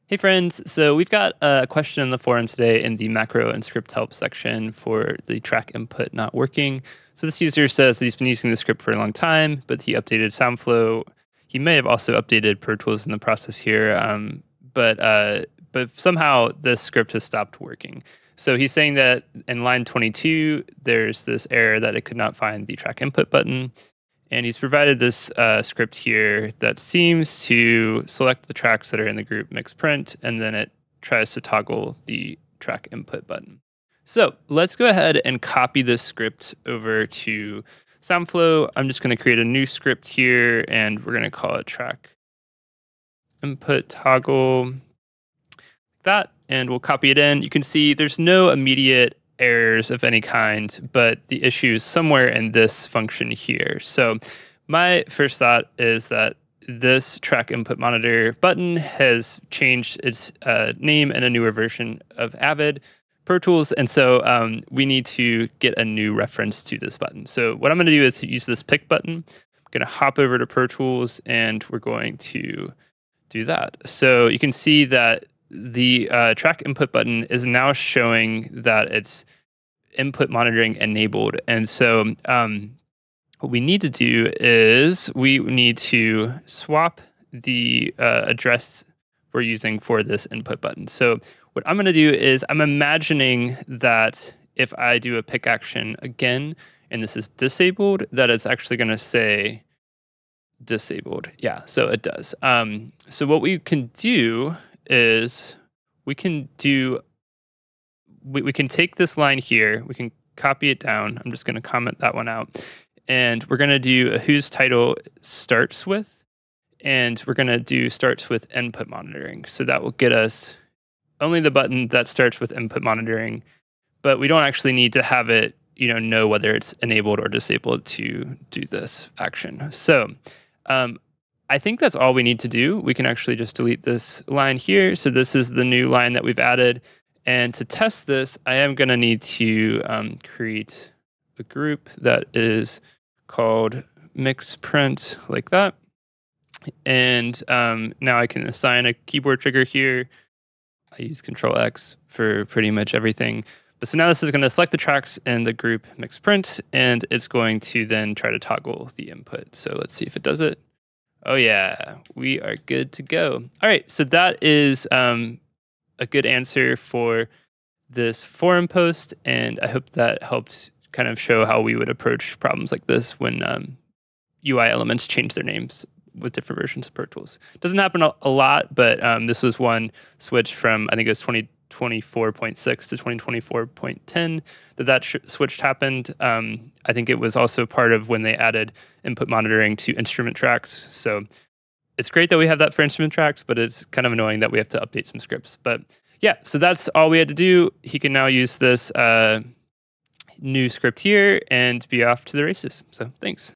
Hey friends, so we've got a question in the forum today in the macro and script help section for the track input not working. So this user says that he's been using the script for a long time, but he updated SoundFlow. He may have also updated Pro Tools in the process here, but somehow this script has stopped working. So he's saying that in line 22, there's this error that it could not find the track input button. And he's provided this script here that seems to select the tracks that are in the group mix print, and then it tries to toggle the track input button. So let's go ahead and copy this script over to SoundFlow. I'm just going to create a new script here, and we're going to call it track input toggle, like that, and we'll copy it in. You can see there's no immediate errors of any kind, but the issue is somewhere in this function here. So my first thought is that this track input monitor button has changed its name in a newer version of Avid Pro Tools, and so we need to get a new reference to this button. So what I'm going to do is use this pick button. I'm going to hop over to Pro Tools, and we're going to do that. So you can see that the track input button is now showing that it's input monitoring enabled. And so what we need to do is we need to swap the address we're using for this input button. So what I'm going to do is I'm imagining that if I do a pick action again, and this is disabled, that it's actually going to say disabled. Yeah, so it does. So what we can do is we can take this line here, we can copy it down. I'm just going to comment that one out. And we're going to do a whose title starts with, and we're going to do starts with input monitoring. So that will get us only the button that starts with input monitoring, but we don't actually need to have it, know whether it's enabled or disabled to do this action. So I think that's all we need to do. We can actually just delete this line here. So this is the new line that we've added. And to test this, I am going to need to create a group that is called mix print, like that. And now I can assign a keyboard trigger here. I use Control X for pretty much everything. But so now this is going to select the tracks in the group mix print, and it's going to then try to toggle the input. So let's see if it does it. Oh yeah, we are good to go. All right, so that is a good answer for this forum post, and I hope that helped kind of show how we would approach problems like this when UI elements change their names with different versions of Pro Tools. Doesn't happen a lot, but this was one switch from, I think it was 2024.6 to 2024.10 that switch happened. I think it was also part of when they added input monitoring to instrument tracks. So it's great that we have that for instrument tracks, but it's kind of annoying that we have to update some scripts. But yeah, so that's all we had to do. He can now use this new script here and be off to the races. So thanks.